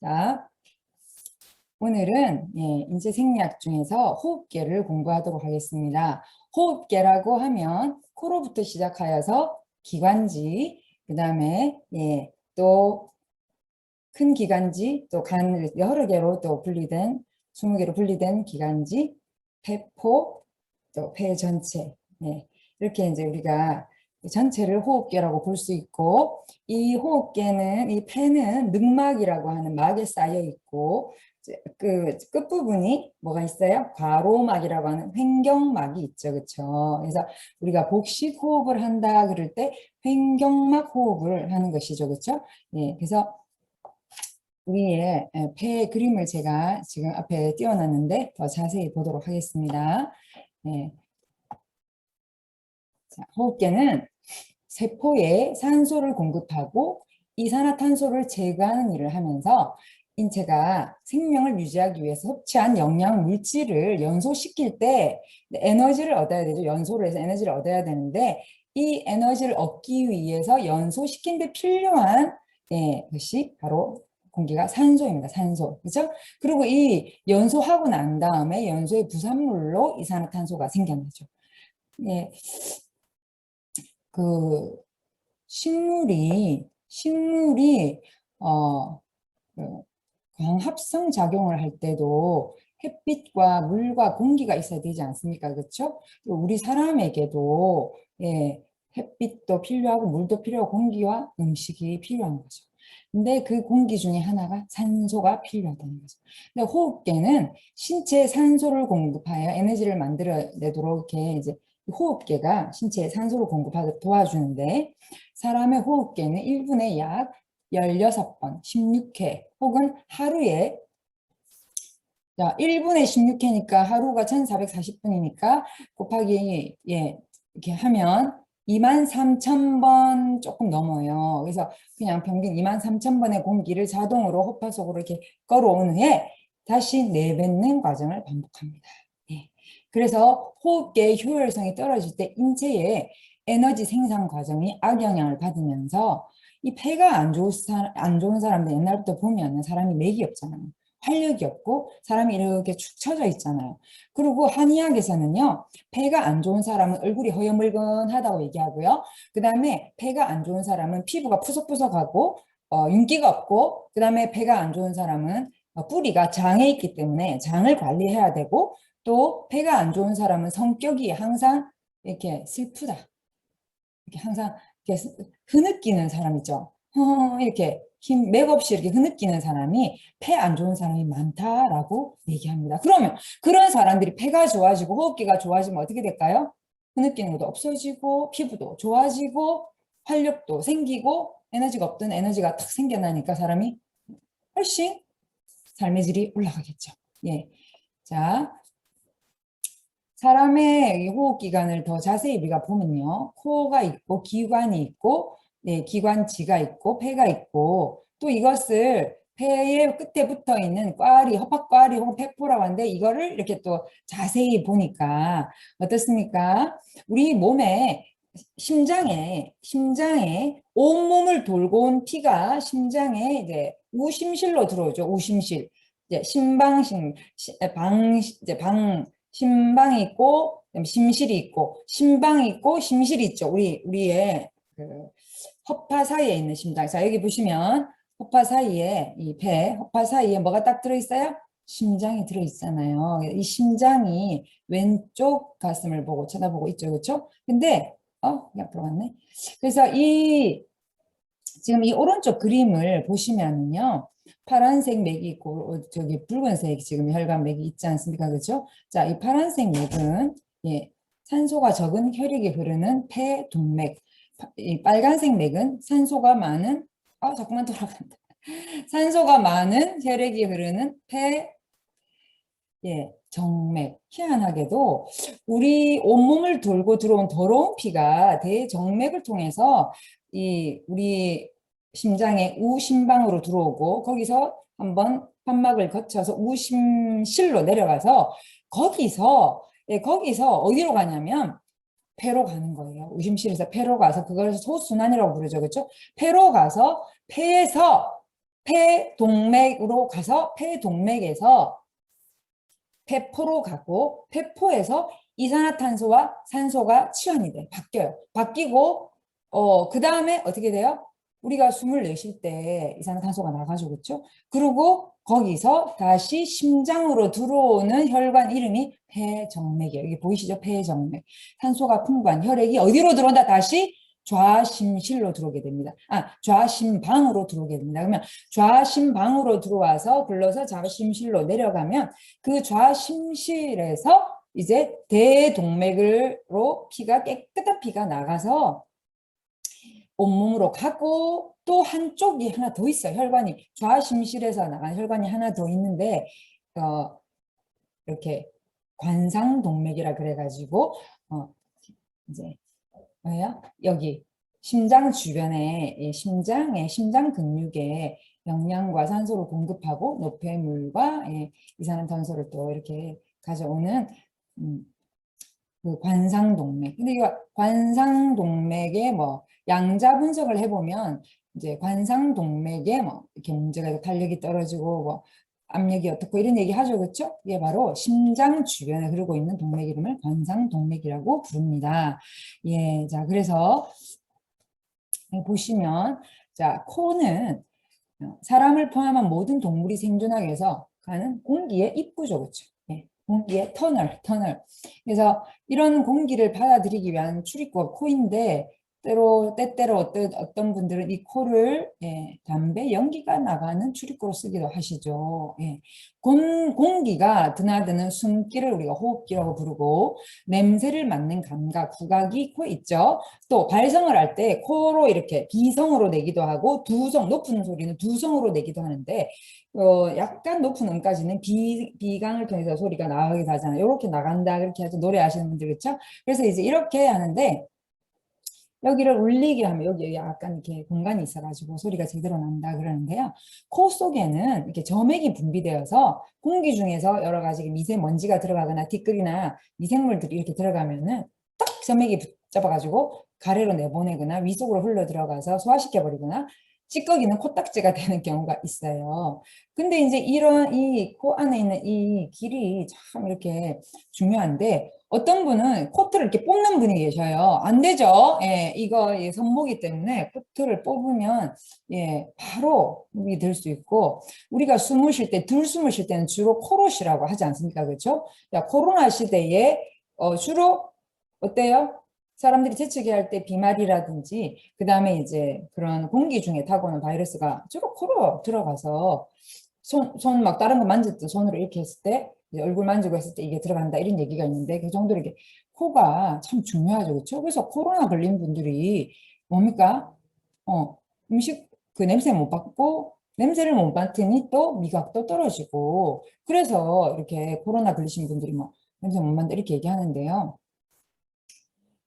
자, 오늘은 인체 생리학 중에서 호흡계를 공부하도록 하겠습니다. 호흡계라고 하면 코로부터 시작하여서 기관지, 그 다음에 또 큰 기관지, 또 간 여러 개로 또 분리된 20개로 분리된 기관지, 폐포, 또 폐 전체. 이렇게 이제 우리가 전체를 호흡계라고 볼 수 있고, 이 호흡계는, 이 폐는 늑막이라고 하는 막에 쌓여 있고, 그 끝부분이 뭐가 있어요? 과로막이라고 하는 횡경막이 있죠. 그렇죠? 그래서 우리가 복식 호흡을 한다 그럴 때 횡경막 호흡을 하는 것이죠. 그렇죠? 그래서 우리의 폐 그림을 제가 지금 앞에 띄워놨는데 더 자세히 보도록 하겠습니다. 자, 호흡계는 세포에 산소를 공급하고 이산화탄소를 제거하는 일을 하면서 인체가 생명을 유지하기 위해서 섭취한 영양 물질을 연소시킬 때 에너지를 얻어야 되죠. 연소를 해서 에너지를 얻어야 되는데 이 에너지를 얻기 위해서 연소시킨 데 필요한 것이 바로 공기가 산소입니다. 산소. 그죠? 그리고 이 연소하고 난 다음에 연소의 부산물로 이산화탄소가 생겨나죠. 그 식물이 그 광합성 작용을 할 때도 햇빛과 물과 공기가 있어야 되지 않습니까? 그렇죠? 우리 사람에게도 햇빛도 필요하고 물도 필요하고 공기와 음식이 필요한 거죠. 근데 그 공기 중에 하나가 산소가 필요하다는 거죠. 근데 호흡계는 신체에 산소를 공급하여 에너지를 만들어내도록 이렇게 이제 호흡계가 신체에 산소를 공급하도록 도와주는데 사람의 호흡계는 1분에 약 16번, 16회 혹은 하루에 1분에 16회니까 하루가 1440분이니까 곱하기 이렇게 하면 23,000번 조금 넘어요. 그래서 그냥 평균 23,000번의 공기를 자동으로 호흡 속으로 이렇게 끌어온 후에 다시 내뱉는 과정을 반복합니다. 그래서 호흡계의 효율성이 떨어질 때 인체의 에너지 생산 과정이 악영향을 받으면서 이 폐가 안 좋은 사람들 옛날부터 보면 사람이 맥이 없잖아요. 활력이 없고 사람이 이렇게 축 처져 있잖아요. 그리고 한의학에서는요. 폐가 안 좋은 사람은 얼굴이 허여멀건하다고 얘기하고요. 그 다음에 폐가 안 좋은 사람은 피부가 푸석푸석하고 윤기가 없고 그 다음에 폐가 안 좋은 사람은 뿌리가 장에 있기 때문에 장을 관리해야 되고 또 폐가 안 좋은 사람은 성격이 항상 이렇게 슬프다. 이렇게 항상 이렇게 흐느끼는 사람이죠. 이렇게 맥없이 이렇게 흐느끼는 사람이 폐 안 좋은 사람이 많다라고 얘기합니다. 그러면 그런 사람들이 폐가 좋아지고 호흡기가 좋아지면 어떻게 될까요? 흐느끼는 것도 없어지고 피부도 좋아지고 활력도 생기고 에너지가 없던 에너지가 탁 생겨나니까 사람이 훨씬 삶의 질이 올라가겠죠. 자, 사람의 호흡기관을 더 자세히 우리가 보면요. 코가 있고 기관이 있고 기관지가 있고 폐가 있고 또 이것을 폐의 끝에 붙어 있는 꽈리, 허파꽈리 혹은 폐포라고 하는데 이거를 이렇게 또 자세히 보니까 어떻습니까? 우리 몸에 심장에 온몸을 돌고 온 피가 심장에 이제 우심실로 들어오죠. 우심실. 이제 심방이 있고 심실이 있고 심방이 있고 심실이 있죠. 우리의 그 허파 사이에 있는 심장. 자, 여기 보시면 허파 사이에 허파 사이에 뭐가 딱 들어 있어요? 심장이 들어 있잖아요. 이 심장이 왼쪽 가슴을 보고 쳐다보고 있죠. 그렇죠? 근데 앞으로 갔네. 그래서 지금 이 오른쪽 그림을 보시면은요. 파란색 맥이 있고 저기 붉은색 지금 혈관 맥이 있지 않습니까? 그렇죠? 자, 이 파란색 맥은 산소가 적은 혈액이 흐르는 폐동맥. 이 빨간색 맥은 산소가 많은 자꾸만 돌아간다. 산소가 많은 혈액이 흐르는 정맥. 희한하게도 우리 온몸을 돌고 들어온 더러운 피가 대정맥을 통해서 우리 심장의 우심방으로 들어오고 거기서 한번 판막을 거쳐서 우심실로 내려가서 거기서 어디로 가냐면 폐로 가는 거예요. 우심실에서 폐로 가서 그걸 소순환이라고 부르죠. 그렇죠? 폐로 가서 폐에서 폐동맥으로 가서 폐동맥에서 폐포로 가고 폐포에서 이산화탄소와 산소가 치환이 돼 바뀌어요. 바뀌고 그 다음에 어떻게 돼요? 우리가 숨을 내쉴 때 이산화탄소가 나가죠, 그렇죠? 그리고 거기서 다시 심장으로 들어오는 혈관 이름이 폐정맥이에요. 이게 보이시죠? 폐정맥. 산소가 풍부한 혈액이 어디로 들어온다? 다시 좌심실로 들어오게 됩니다. 좌심방으로 들어오게 됩니다. 그러면 좌심방으로 들어와서 굴러서 좌심실로 내려가면 그 좌심실에서 이제 대동맥으로 피가 깨끗한 피가 나가서 온몸으로 가고 또 한쪽이 하나 더 있어요. 혈관이 좌심실에서 나간 혈관이 하나 더 있는데 이렇게 관상동맥이라 그래가지고 이제 뭐예요? 여기 심장 주변에 심장 근육에 영양과 산소를 공급하고 노폐물과 이산화탄소를 또 이렇게 가져오는 그 관상동맥. 근데 이 관상동맥의 뭐 양자 분석을 해보면 이제 관상동맥에 뭐 이렇게 문제가 탄력이 떨어지고 뭐 압력이 어떻고 이런 얘기 하죠, 그렇죠? 이게 바로 심장 주변에 흐르고 있는 동맥 이름을 관상동맥이라고 부릅니다. 예, 자 그래서 보시면 자 코는 사람을 포함한 모든 동물이 생존하기 위해서 가는 공기의 입구죠, 그렇죠? 예, 공기의 터널. 그래서 이런 공기를 받아들이기 위한 출입구가 코인데 때때로 어떤 분들은 이 코를 담배 연기가 나가는 출입구로 쓰기도 하시죠. 공기가 드나드는 숨기를 우리가 호흡기라고 부르고 냄새를 맡는 감각, 후각이 코에 있죠. 또 발성을 할 때 코로 이렇게 비성으로 내기도 하고 높은 소리는 두성으로 내기도 하는데 약간 높은 음까지는 비강을 통해서 소리가 나가기도 하잖아요. 이렇게 나간다 그렇게 하죠. 노래하시는 분들 그렇죠? 그래서 이제 이렇게 하는데 여기를 울리게 하면 여기 약간 이렇게 공간이 있어가지고 소리가 제대로 난다 그러는데요. 코 속에는 이렇게 점액이 분비되어서 공기 중에서 여러 가지 미세먼지가 들어가거나 티끌이나 미생물들이 이렇게 들어가면은 딱 점액이 붙잡아가지고 가래로 내보내거나 위 속으로 흘러 들어가서 소화시켜버리거나 찌꺼기는 코딱지가 되는 경우가 있어요. 근데 이제 이런 이 코 안에 있는 이 길이 참 이렇게 중요한데 어떤 분은 코트를 이렇게 뽑는 분이 계셔요. 안 되죠. 예, 이거 손모기 때문에 코트를 뽑으면 바로 목이 될 수 있고 우리가 숨을 쉴 때 들숨을 쉴 때는 주로 코로 쉬라고 하지 않습니까? 그렇죠? 코로나 시대에 주로 어때요? 사람들이 재채기 할 때 비말이라든지 그다음에 이제 그런 공기 중에 타고오는 바이러스가 주로 코로 들어가서 손 막 다른 거 만질 때 손으로 이렇게 했을 때 얼굴 만지고 했을 때 이게 들어간다 이런 얘기가 있는데 그 정도로 이게 코가 참 중요하죠, 그렇죠? 그래서 코로나 걸린 분들이 뭡니까? 음식 그 냄새 못 맡고 냄새를 못 맡으니 또 미각도 떨어지고 그래서 이렇게 코로나 걸리신 분들이 뭐 냄새 못 맡는다 이렇게 얘기하는데요.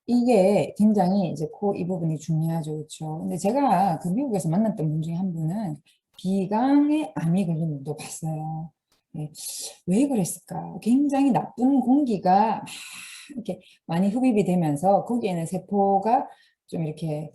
이게 굉장히 이제 코 이 부분이 중요하죠, 그렇죠? 근데 제가 그 미국에서 만났던 분 중에 한 분은 비강에 암이 걸린 분도 봤어요. 왜 그랬을까? 굉장히 나쁜 공기가 막 이렇게 많이 흡입이 되면서 거기에는 세포가 좀 이렇게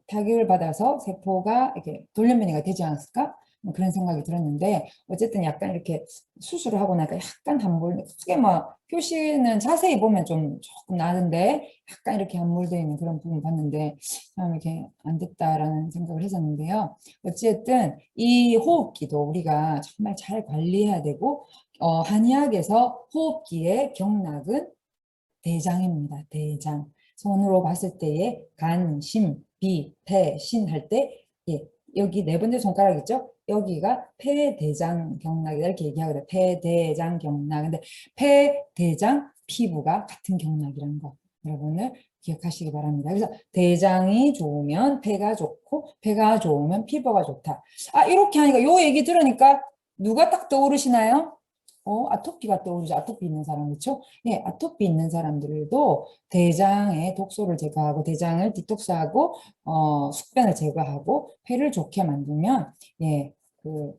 타격을 받아서 세포가 이렇게 돌연변이가 되지 않았을까? 뭐 그런 생각이 들었는데 어쨌든 약간 이렇게 수술을 하고 나니까 약간 함몰 크게 뭐 표시는 자세히 보면 좀 조금 나는데 약간 이렇게 함몰되어 있는 그런 부분 봤는데 참 이렇게 안 됐다라는 생각을 했었는데요. 어쨌든 이 호흡기도 우리가 정말 잘 관리해야 되고 한의학에서 호흡기의 경락은 대장입니다. 대장. 손으로 봤을 때의 간, 심, 비, 폐, 신 할 때 여기 네 번째 손가락 있죠? 여기가 폐대장 경락이다 이렇게 얘기하거든요. 폐대장 경락. 근데 폐대장 피부가 같은 경락이라는 거 여러분을 기억하시기 바랍니다. 그래서 대장이 좋으면 폐가 좋고 폐가 좋으면 피부가 좋다. 이렇게 하니까 요 얘기 들으니까 누가 딱 떠오르시나요? 아토피가 떠오르죠. 아토피 있는 사람, 그렇죠? 네, 아토피 있는 사람들도 대장의 독소를 제거하고 대장을 디톡스하고 숙변을 제거하고 폐를 좋게 만들면 그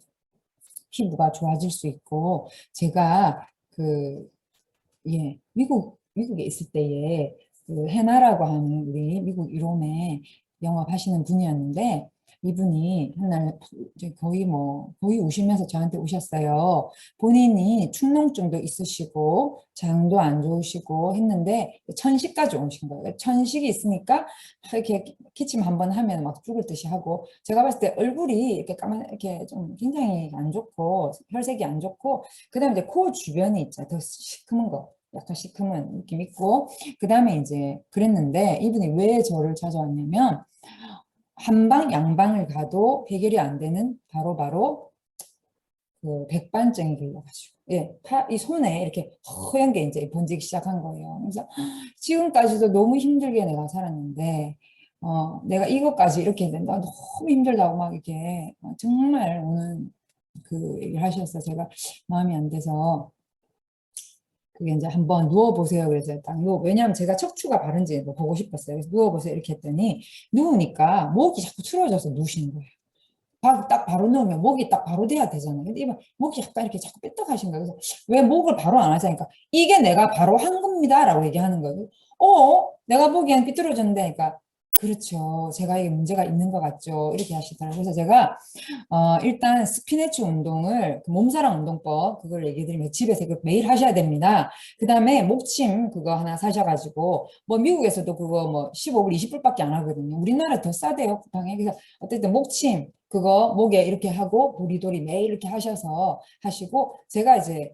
피부가 좋아질 수 있고 제가 미국에 있을 때에 그 해나라고 하는 우리 미국 유럽에 영업하시는 분이었는데 이분이 한날 이제 거의 우시면서 저한테 오셨어요. 본인이 축농증도 있으시고 장도 안 좋으시고 했는데 천식까지 오신 거예요. 천식이 있으니까 이렇게 기침 한번 하면 막 죽을 듯이 하고, 제가 봤을 때 얼굴이 이렇게 까만 이렇게 좀 굉장히 안 좋고 혈색이 안 좋고, 그다음에 이제 코 주변이 있죠. 더 시커먼 거. 약간 시커먼 느낌 있고, 그 다음에 이제 그랬는데 이분이 왜 저를 찾아왔냐면, 한방 양방을 가도 해결이 안 되는 바로 그 백반증이 걸려가지고, 예, 이 손에 이렇게 허연 게 이제 번지기 시작한 거예요. 그래서 지금까지도 너무 힘들게 내가 살았는데, 내가 이것까지 이렇게 된다, 너무 힘들다고 막 이렇게 정말 오는 그 얘기를 하셔서 제가 마음이 안 돼서, 그게 이제 한번 누워보세요. 그래서 딱 왜냐하면 제가 척추가 바른지 뭐 보고 싶었어요. 그래서 누워보세요. 이렇게 했더니 누우니까 목이 자꾸 틀어져서 누우시는 거예요. 딱 바로 누우면 목이 딱 바로 돼야 되잖아요. 근데 이번 목이 약간 이렇게 자꾸 삐딱하신 거예요. 그래서 왜 목을 바로 안 하자니까, 이게 내가 바로 한 겁니다. 라고 얘기하는 거예요. 내가 보기엔 삐뚤어졌는데, 그러니까 그렇죠. 제가 이게 문제가 있는 것 같죠. 이렇게 하시더라고요. 그래서 제가 일단 스피네치 운동을, 그 몸사랑 운동법 그걸 얘기 드리면 집에서 그 매일 하셔야 됩니다. 그 다음에 목침 그거 하나 사셔가지고, 뭐 미국에서도 그거 뭐 15불 20불밖에 안 하거든요. 우리나라 더 싸대요, 쿠팡에. 그래서 어쨌든 목침 그거 목에 이렇게 하고 도리도리 매일 이렇게 하셔서 하시고, 제가 이제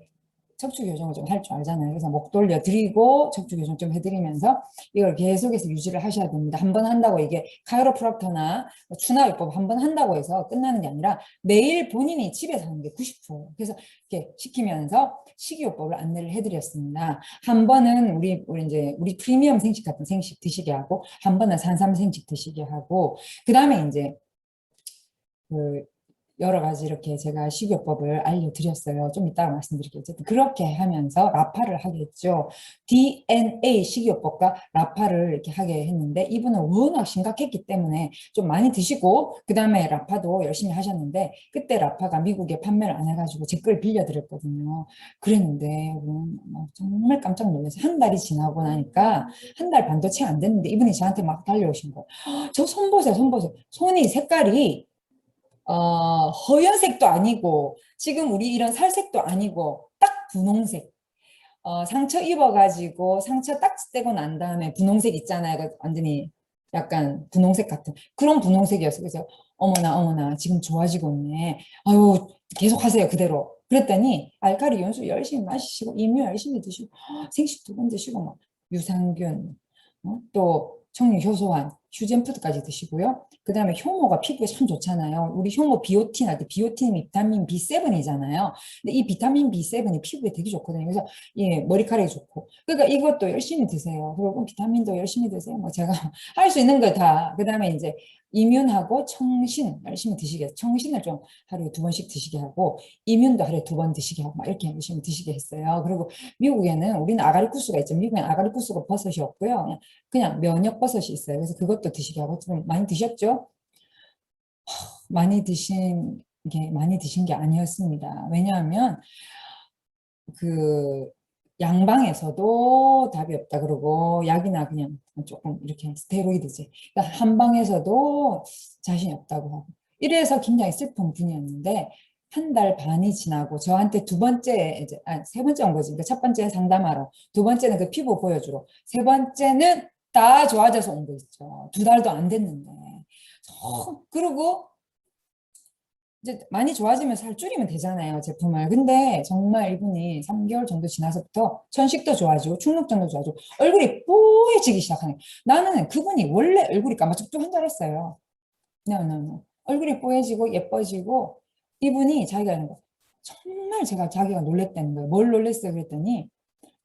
척추 교정을 좀 할 줄 알잖아요. 그래서 목 돌려 드리고 척추 교정 좀 해드리면서 이걸 계속해서 유지를 하셔야 됩니다. 한 번 한다고 이게 카이로프락터나 추나요법 한 번 한다고 해서 끝나는 게 아니라 매일 본인이 집에서 하는 게 90%예요. 그래서 이렇게 시키면서 식이요법을 안내를 해드렸습니다. 한 번은 우리 프리미엄 생식 같은 생식 드시게 하고, 한 번은 산삼 생식 드시게 하고, 그 다음에 이제 그 여러 가지 이렇게 제가 식이요법을 알려드렸어요. 좀 이따가 말씀드릴게요. 어쨌든 그렇게 하면서 라파를 하겠죠. DNA 식이요법과 라파를 이렇게 하게 했는데, 이분은 워낙 심각했기 때문에 좀 많이 드시고, 그 다음에 라파도 열심히 하셨는데, 그때 라파가 미국에 판매를 안 해가지고 제 걸 빌려드렸거든요. 그랬는데 정말 깜짝 놀라서, 한 달이 지나고 나니까 한 달 반도 채 안 됐는데 이분이 저한테 막 달려오신 거예요. 저 손 보세요, 손 보세요. 손이 색깔이 허연색도 아니고 지금 우리 이런 살색도 아니고 딱 분홍색. 상처 입어가지고 상처 딱 떼고 난 다음에 분홍색 있잖아요. 완전히 약간 분홍색 같은 그런 분홍색이었어요. 그래서 어머나 어머나 지금 좋아지고 있네. 아유, 계속 하세요 그대로. 그랬더니 알칼리 연수 열심히 마시고 임유 열심히 드시고 생식 2번 드시고 막 유산균, 또 청류 효소환 휴젠푸드까지 드시고요. 그 다음에 효모가 피부에 참 좋잖아요. 우리 효모 비오틴 할 때 비오틴이 비타민 B7이잖아요. 근데 이 비타민 B7이 피부에 되게 좋거든요. 그래서 예, 머리카락이 좋고. 그러니까 이것도 열심히 드세요. 그리고 비타민도 열심히 드세요. 뭐 제가 할 수 있는 거 다. 그 다음에 이제 이뮨하고 청신 열심히 드시게 해서, 청신을 좀 하루에 2번씩 드시게 하고, 이뮨도 하루에 2번 드시게 하고 막 이렇게 열심히 드시게 했어요. 그리고 미국에는, 우리는 아가리쿠스가 있죠. 미국엔 아가리쿠스가 버섯이 없고요. 그냥 면역 버섯이 있어요. 그래서 그것도 드시게 하고. 좀 많이 드셨죠? 많이 드신 게 아니었습니다. 왜냐하면 그 양방에서도 답이 없다 그러고, 약이나 그냥 조금 이렇게 스테로이드제, 그러니까 한방에서도 자신이 없다고 하고, 이래서 굉장히 슬픈 분이었는데, 한 달 반이 지나고 저한테 두 번째 이제 세 번째 온 거지. 그러니까 첫 번째 상담하러, 두 번째는 그 피부 보여주러, 세 번째는 다 좋아져서 온 거 있죠. 2달도 안 됐는데. 그리고 이제 많이 좋아지면 살 줄이면 되잖아요, 제품을. 근데 정말 이분이 3개월 정도 지나서부터 천식도 좋아지고 축농증도 좋아지고 얼굴이 뽀얘지기 시작하네. 나는 그분이 원래 얼굴이 까마득한 줄 알았어요. 얼굴이 뽀얘지고 예뻐지고, 이분이 자기가 이런 거 정말 자기가 놀랬다는 거예요. 뭘 놀랬어요 그랬더니,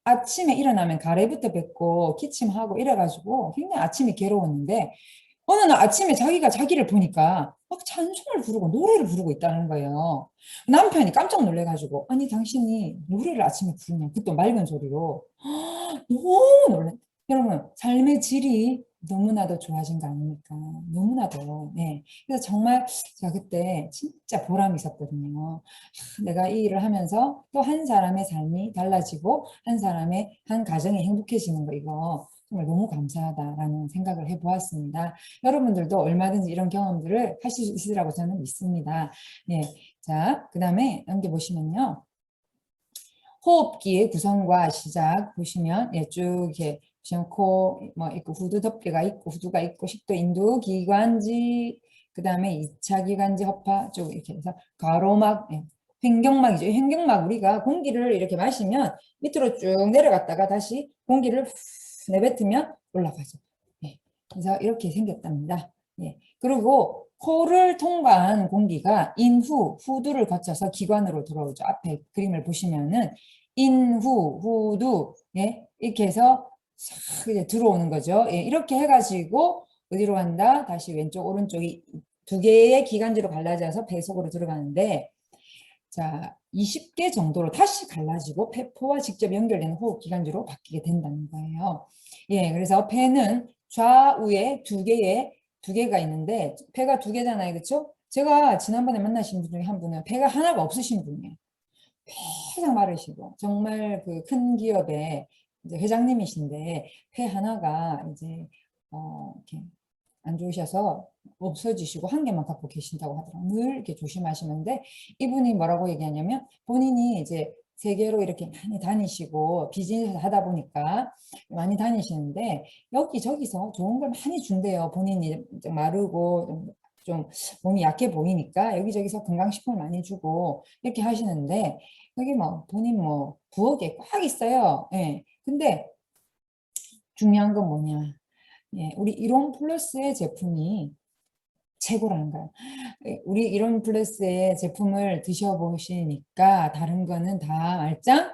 아침에 일어나면 가래부터 뱉고 기침하고 이래가지고 굉장히 아침이 괴로웠는데, 어느 날 아침에 자기가 자기를 보니까 막 찬송을 부르고 노래를 부르고 있다는 거예요. 남편이 깜짝 놀래가지고, 아니 당신이 노래를 아침에 부르냐, 그것도 맑은 소리로. 너무 놀래. 여러분, 삶의 질이 너무나도 좋아진 거 아닙니까? 너무나도. 네. 그래서 정말 제가 그때 진짜 보람이 있었거든요. 내가 이 일을 하면서 또 한 사람의 삶이 달라지고 한 가정이 행복해지는 거, 이거 정말 너무 감사하다라는 생각을 해보았습니다. 여러분들도 얼마든지 이런 경험들을 하실 수 있으리라고 저는 믿습니다. 예, 자, 그 다음에 넘겨보시면요. 호흡기의 구성과 시작 보시면 예, 쭉 이렇게 보시면 코 뭐 있고 후두 덮개가 있고 후두가 있고 식도 인두 기관지 그 다음에 2차 기관지 허파 쭉 이렇게 해서 가로막 예, 횡격막이죠. 횡격막 우리가 공기를 이렇게 마시면 밑으로 쭉 내려갔다가 다시 공기를 후 내뱉으면 올라가죠. 예, 그래서 이렇게 생겼답니다. 예, 그리고 코를 통과한 공기가 인후, 후두를 거쳐서 기관으로 들어오죠. 앞에 그림을 보시면은 인후, 후두, 예, 이렇게 해서 싹 이제 들어오는 거죠. 예, 이렇게 해가지고 어디로 간다? 다시 왼쪽, 오른쪽이 두 개의 기관지로 갈라져서 배 속으로 들어가는데, 자, 20개 정도로 다시 갈라지고 폐포와 직접 연결되는 호흡 기관지로 바뀌게 된다는 거예요. 예, 그래서 폐는 좌우에 두 개가 있는데 폐가 두 개잖아요, 그렇죠? 제가 지난번에 만나신 분 중에 한 분은 폐가 하나가 없으신 분이에요. 가장 마르시고 정말 그 큰 기업의 이제 회장님이신데 폐 하나가 이제 이렇게 안 좋으셔서 없어지시고 한 개만 갖고 계신다고 하더라고요. 늘 이렇게 조심하시는데 이분이 뭐라고 얘기하냐면 본인이 이제 세계로 이렇게 많이 다니시고 비즈니스 하다 보니까 많이 다니시는데 여기저기서 좋은 걸 많이 준대요. 본인이 마르고 좀 몸이 약해 보이니까 여기저기서 건강식품을 많이 주고 이렇게 하시는데 여기 뭐 본인 뭐 부엌에 꽉 있어요. 예. 근데 중요한 건 뭐냐? 예, 우리 이론 플러스의 제품이 최고라는 거예요. 예, 우리 이론 플러스의 제품을 드셔보시니까 다른 거는 다 말짱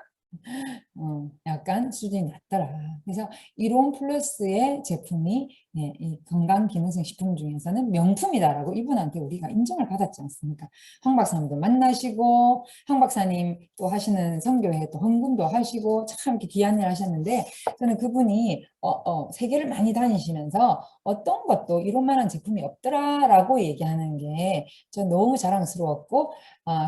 약간 수준이 낮더라. 그래서 이론 플러스의 제품이 예, 이 건강기능성 식품 중에서는 명품이다라고 이분한테 우리가 인정을 받았지 않습니까? 황 박사님도 만나시고 황 박사님 또 하시는 선교회 또 헌금도 하시고 참 이렇게 귀한 일 하셨는데 저는 그분이 세계를 많이 다니시면서 어떤 것도 이런만한 제품이 없더라라고 얘기하는 게 전 너무 자랑스러웠고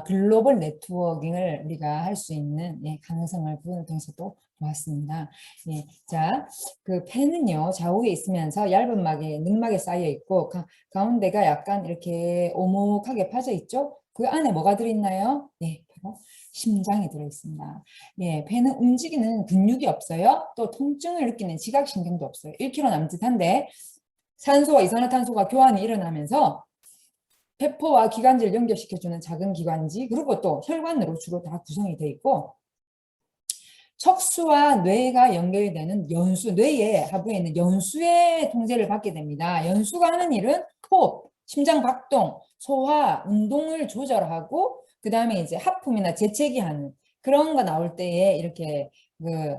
글로벌 네트워킹을 우리가 할 수 있는 예, 가능성을 그분을 통해서도 보았습니다. 예, 자, 그 펜은요 좌우에 있으면서 얇은 막에 늑막에 쌓여 있고 가운데가 약간 이렇게 오목하게 파져 있죠. 그 안에 뭐가 들어있나요? 예, 바로 심장이 들어있습니다. 예, 폐는 움직이는 근육이 없어요. 또 통증을 느끼는 지각신경도 없어요. 1kg 남짓한데 산소와 이산화탄소가 교환이 일어나면서 폐포와 기관지를 연결시켜주는 작은 기관지 그리고 또 혈관으로 주로 다 구성이 되어 있고 척수와 뇌가 연결이 되는 연수, 뇌의 하부에 있는 연수의 통제를 받게 됩니다. 연수가 하는 일은 호흡, 심장 박동, 소화, 운동을 조절하고 그 다음에 이제 하품이나 재채기 하는 그런 거 나올 때에 이렇게 그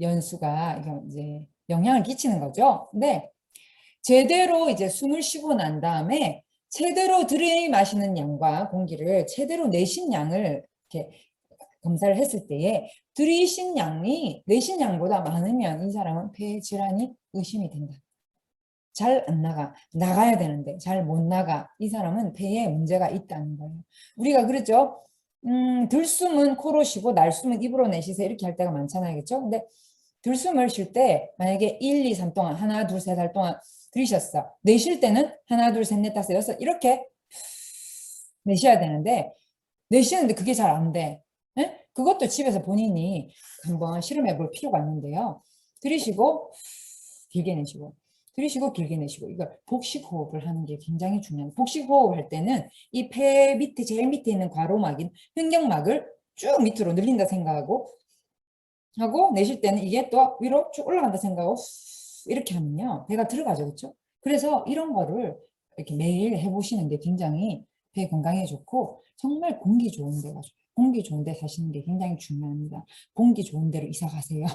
연수가 이제 영향을 끼치는 거죠. 근데 제대로 이제 숨을 쉬고 난 다음에 제대로 들이마시는 양과 공기를 제대로 내신 양을 이렇게 검사를 했을 때에 들이신 양이 내신 양보다 많으면 이 사람은 폐 질환이 의심이 된다. 잘 안 나가야 되는데 잘 못 나가. 이 사람은 폐에 문제가 있다는 거예요. 우리가 그랬죠. 들숨은 코로 쉬고 날숨은 입으로 내쉬세요. 이렇게 할 때가 많잖아요. 그렇죠? 근데 들숨을 쉴 때 만약에 1, 2, 3 동안 하나, 둘, 셋 할 동안 들이셨어. 내쉴 때는 하나, 둘, 셋, 넷, 다섯, 여섯 이렇게 내셔야 되는데 내쉬는데 그게 잘 안 돼. 네? 그것도 집에서 본인이 한번 실험해 볼 필요가 있는데요. 들이쉬고 길게 내쉬고 들이쉬고 길게 내쉬고 이거 복식 호흡을 하는 게 굉장히 중요해요. 복식 호흡을 할 때는 이 폐 밑에 제일 밑에 있는 과로막인 횡격막을 쭉 밑으로 늘린다 생각하고 하고 내쉴 때는 이게 또 위로 쭉 올라간다 생각하고 이렇게 하면요 배가 들어가죠, 그렇죠? 그래서 이런 거를 이렇게 매일 해보시는 게 굉장히 배 건강에 좋고 정말 공기 좋은 데가 좋아요. 공기 좋은 데 사시는 게 굉장히 중요합니다. 공기 좋은 데로 이사 가세요.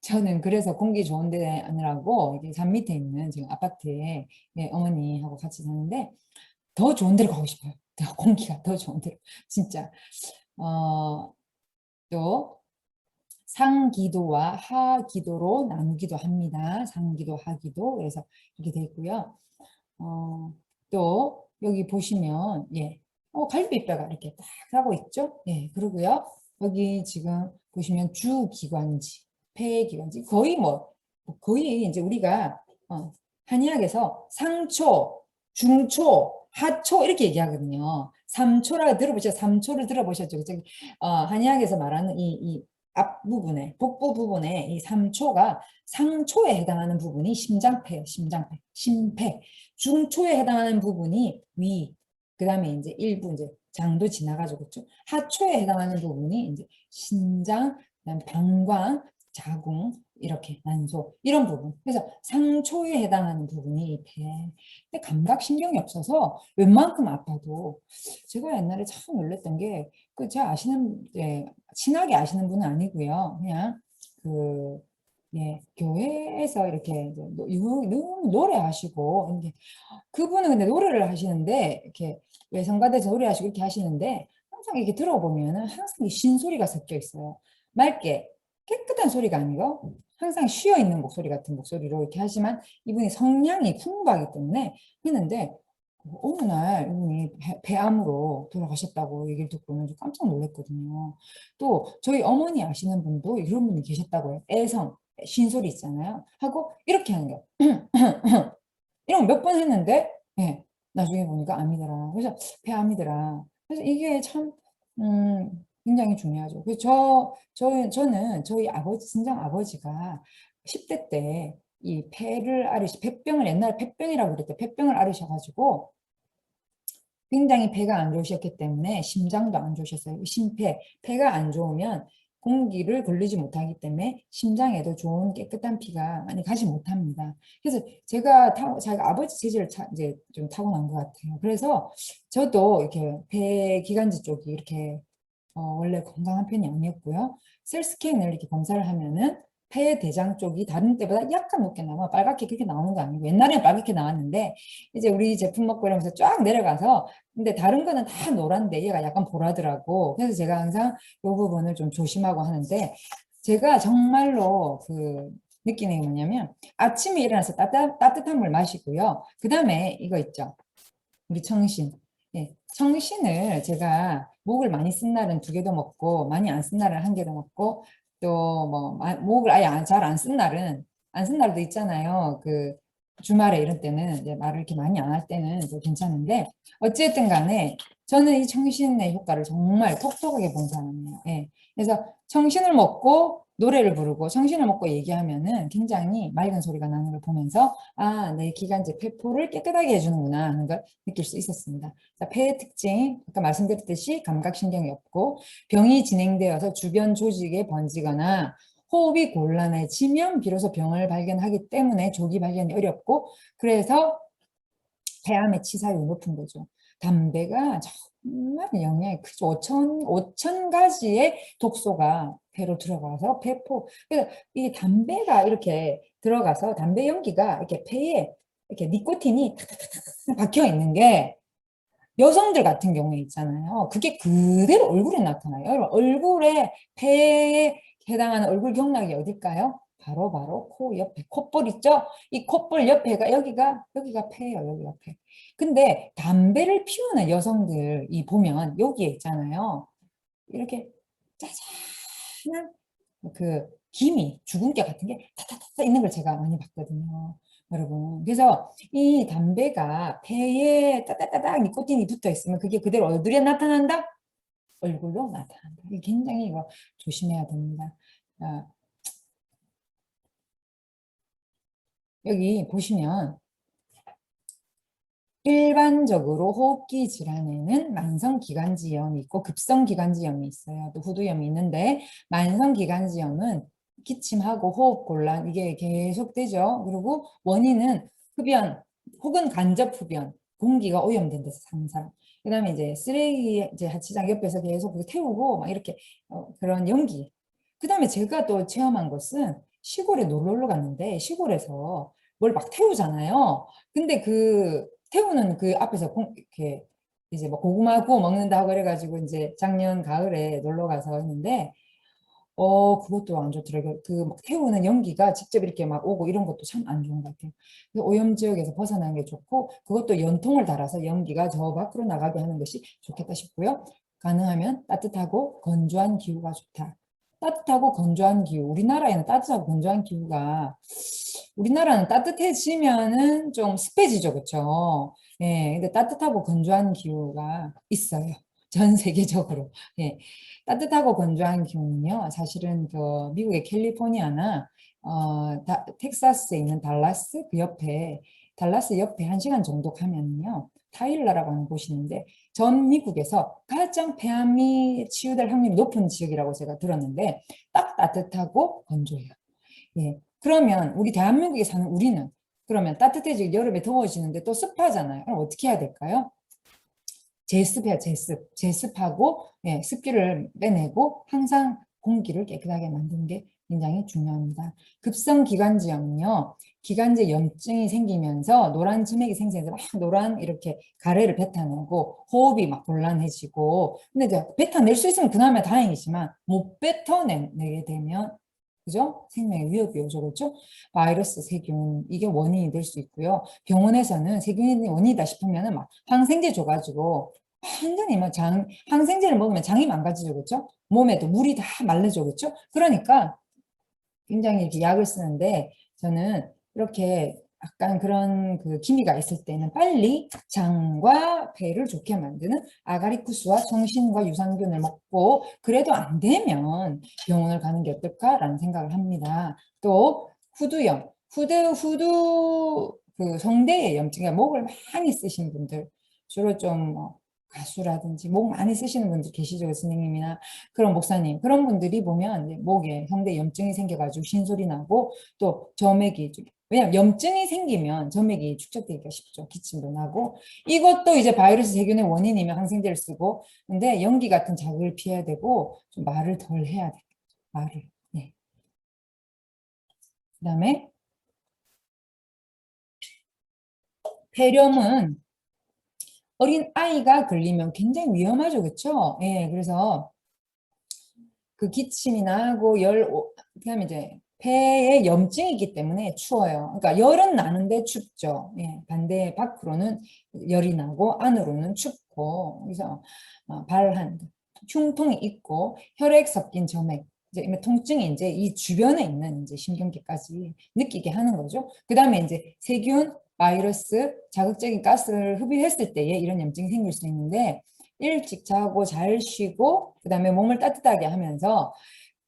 저는 그래서 공기 좋은 데 하느라고 산 밑에 있는 지금 아파트에 어머니하고 같이 사는데 더 좋은 데로 가고 싶어요. 더 공기가 더 좋은 데로 진짜 또 상기도와 하기도로 나누기도 합니다. 상기도, 하기도. 그래서 이렇게 되어 있고요. 또 여기 보시면 갈비뼈가 이렇게 딱 하고 있죠. 예, 그리고요. 여기 지금 보시면 주기관지, 폐기관지 거의 뭐 거의 이제 우리가 한의학에서 상초, 중초, 하초 이렇게 얘기하거든요. 삼초라 들어보셨죠? 삼초를 들어보셨죠? 저기 한의학에서 말하는 이 앞부분에 복부 부분에 이 삼초가 상초에 해당하는 부분이 심장폐예요. 심장폐, 심폐. 중초에 해당하는 부분이 위. 그다음에 이제 일부 이제 장도 지나가지고 그렇죠? 하초에 해당하는 부분이 이제 신장, 그다음 방광, 자궁 이렇게 난소 이런 부분. 그래서 상초에 해당하는 부분이 배. 근데 감각신경이 없어서 웬만큼 아파도 제가 옛날에 참 놀랬던 게 그 제가 아시는 친하게 아시는 분은 아니고요. 그냥 그 교회에서 이렇게 노래하시고 이게 그분은 근데 노래를 하시는데 이렇게 외성가대에서 노래하시고 이렇게 하시는데 항상 이렇게 들어보면은 항상 이 쉰소리가 섞여 있어요. 맑게 깨끗한 소리가 아니고 항상 쉬어 있는 목소리 같은 목소리로 이렇게 하지만 이분이 성량이 풍부하기 때문에 했는데 어느 날 이분이 폐암으로 돌아가셨다고 얘기를 듣고는 좀 깜짝 놀랐거든요. 또 저희 어머니 아시는 분도 이런 분이 계셨다고요. 애성, 쉰소리 있잖아요. 하고 이렇게 하는 거예요. 이런 몇 번 했는데 나중에 보니까 암이더라. 그래서 폐암이더라. 그래서 이게 참 굉장히 중요하죠. 그래서 저는 저희 아버지, 친정 아버지가 10대 때 이 폐를 앓으시, 폐병을 옛날에 폐병이라고 그랬대. 폐병을 앓으셔가지고 굉장히 폐가 안 좋으셨기 때문에 심장도 안 좋으셨어요. 심폐, 폐가 안 좋으면 공기를 걸리지 못하기 때문에 심장에도 좋은 깨끗한 피가 많이 가지 못합니다. 그래서 제가 아버지 체질을 이제 좀 타고난 것 같아요. 그래서 저도 이렇게 폐 기관지 쪽이 이렇게 원래 건강한 편이 아니었고요. 셀 스캔을 이렇게 검사를 하면은 폐 대장 쪽이 다른 때보다 약간 높게 나와 빨갛게 그렇게 나오는 거 아니고 옛날에는 빨갛게 나왔는데 이제 우리 제품 먹고 이러면서 쫙 내려가서 근데 다른 거는 다 노란데 얘가 약간 보라더라고. 그래서 제가 항상 이 부분을 좀 조심하고 하는데 제가 정말로 그 느끼는 게 뭐냐면 아침에 일어나서 따뜻한 물 마시고요. 그 다음에 이거 있죠. 우리 청신. 청신을 제가 목을 많이 쓴 날은 2개도 먹고 많이 안 쓴 날은 1개도 먹고 또 뭐 목을 아예 잘 안 쓴 날은 안 쓴 날도 있잖아요. 그 주말에 이런 때는 이제 말을 이렇게 많이 안 할 때는 또 괜찮은데 어쨌든 간에 저는 이 청신의 효과를 정말 톡톡하게 본 사람이에요. 그래서 청신을 먹고 노래를 부르고 청신을 먹고 얘기하면은 굉장히 맑은 소리가 나는 걸 보면서 내 기관지 폐포를 깨끗하게 해주는구나 하는 걸 느낄 수 있었습니다. 폐의 특징, 아까 말씀드렸듯이 감각신경이 없고 병이 진행되어서 주변 조직에 번지거나 호흡이 곤란해지면 비로소 병을 발견하기 때문에 조기 발견이 어렵고 그래서 폐암의 치사율이 높은 거죠. 담배가 정말 영향이 크죠. 5천 가지의 독소가 폐로 들어가서 폐포. 그래서 이 담배가 이렇게 들어가서 담배 연기가 이렇게 폐에 이렇게 니코틴이 탁탁탁탁 박혀 있는 게 여성들 같은 경우에 있잖아요. 그게 그대로 얼굴에 나타나요. 여러분, 얼굴에 폐에 해당하는 얼굴 경락이 어딜까요? 바로 코 옆에 콧볼 있죠? 이 콧볼 옆에가 여기가 폐예요. 여기가 폐. 근데 담배를 피우는 여성들이 보면 여기에 있잖아요. 이렇게 짜잔한 그 기미, 주근깨 같은 게 타타타타 있는 걸 제가 많이 봤거든요. 여러분. 그래서 이 담배가 폐에 따따따딱 니코틴이 붙어 있으면 그게 그대로 어디에 나타난다? 얼굴로 나타난다. 이게 굉장히 이거 조심해야 됩니다. 여기 보시면 일반적으로 호흡기 질환에는 만성기관지염이 있고 급성기관지염이 있어요. 또 후두염이 있는데 만성기관지염은 기침하고 호흡곤란 이게 계속되죠. 그리고 원인은 흡연 혹은 간접흡연, 공기가 오염된 데서 사는 사람. 그다음에 이제 쓰레기 이제 하치장 옆에서 계속 태우고 막 이렇게 그런 연기. 그다음에 제가 또 체험한 것은 시골에 놀러 갔는데 시골에서 뭘 막 태우잖아요. 근데 그 태우는 그 앞에서 이렇게 이제 뭐 고구마 구워 먹는다 하고 그래가지고 이제 작년 가을에 놀러 가서 했는데 그것도 안 좋더라고요. 그 막 태우는 연기가 직접 이렇게 막 오고 이런 것도 참 안 좋은 것 같아요. 오염 지역에서 벗어나는 게 좋고 그것도 연통을 달아서 연기가 저 밖으로 나가게 하는 것이 좋겠다 싶고요. 가능하면 따뜻하고 건조한 기후가 좋다. 따뜻하고 건조한 기후. 우리나라에는 따뜻하고 건조한 기후가 우리나라는 따뜻해지면은 좀 습해지죠, 그렇죠? 예, 근데 따뜻하고 건조한 기후가 있어요. 전 세계적으로. 예, 따뜻하고 건조한 기후는요, 사실은 그 미국의 캘리포니아나 텍사스에 있는 달라스 옆에 1시간 정도 가면요, 타일러라고 하는 곳이 있는데 전 미국에서 가장 폐암이 치유될 확률이 높은 지역이라고 제가 들었는데 딱 따뜻하고 건조해요. 예. 그러면 우리 대한민국에 사는 우리는 그러면 따뜻해지고 여름에 더워지는데 또 습하잖아요. 그럼 어떻게 해야 될까요? 제습해야 제습. 제습하고 예, 습기를 빼내고 항상 공기를 깨끗하게 만드는 게 굉장히 중요합니다. 급성기관지염은요. 기관지에 염증이 생기면서 노란 치맥이 생겨서 막 노란 이렇게 가래를 뱉어내고 호흡이 막 곤란해지고 근데 이제 뱉어낼 수 있으면 그나마 다행이지만 못 뱉어내게 되면 그죠? 생명의 위협이 오죠, 그렇죠? 바이러스, 세균 이게 원인이 될 수 있고요. 병원에서는 세균이 원인이다 싶으면은 막 항생제 줘가지고 완전히 막 항생제를 먹으면 장이 망가지죠, 그렇죠? 몸에도 물이 다 말르죠, 그렇죠? 그러니까 굉장히 이렇게 약을 쓰는데 저는 이렇게 약간 그런 그 기미가 있을 때는 빨리 장과 폐를 좋게 만드는 아가리쿠스와 청신과 유산균을 먹고 그래도 안 되면 병원을 가는 게 어떨까라는 생각을 합니다. 또 후두염, 후두 그 성대의 염증, 그러니까 목을 많이 쓰시는 분들 주로 좀뭐 가수라든지 목 많이 쓰시는 분들 계시죠, 선생님이나 그런 목사님 그런 분들이 보면 목에 성대 염증이 생겨가지고 신소리 나고 또 점액이 왜냐면 염증이 생기면 점액이 축적되기가 쉽죠. 기침도 나고 이것도 이제 바이러스 세균의 원인이면 항생제를 쓰고 근데 연기 같은 자극을 피해야 되고 좀 말을 덜 해야 돼요. 말을. 네. 그다음에 폐렴은 어린 아이가 걸리면 굉장히 위험하죠, 그렇죠? 예, 그래서 그 기침이 나고 그다음에 이제 폐에 염증이 있기 때문에 추워요. 그러니까 열은 나는데 춥죠. 예, 반대 밖으로는 열이 나고 안으로는 춥고 그래서 발한 흉통이 있고 혈액 섞인 점액 이제 통증이 이제 이 주변에 있는 이제 신경계까지 느끼게 하는 거죠. 그다음에 이제 세균, 바이러스, 자극적인 가스를 흡입했을 때에 이런 염증이 생길 수 있는데 일찍 자고 잘 쉬고 그다음에 몸을 따뜻하게 하면서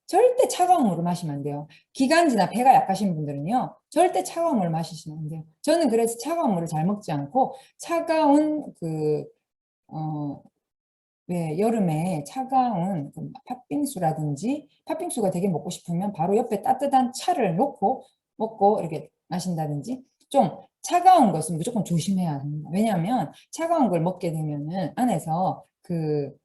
절대 차가운 물을 마시면 안 돼요. 기관지나 폐가 약하신 분들은요. 절대 차가운 물을 마시시면 안 돼요. 저는 그래서 차가운 물을 잘 먹지 않고 차가운 왜 여름에 차가운 그 팥빙수라든지 팥빙수가 되게 먹고 싶으면 바로 옆에 따뜻한 차를 놓고 먹고 이렇게 마신다든지 좀 차가운 것은 무조건 조심해야 합니다. 왜냐하면 차가운 걸 먹게 되면은 안에서 그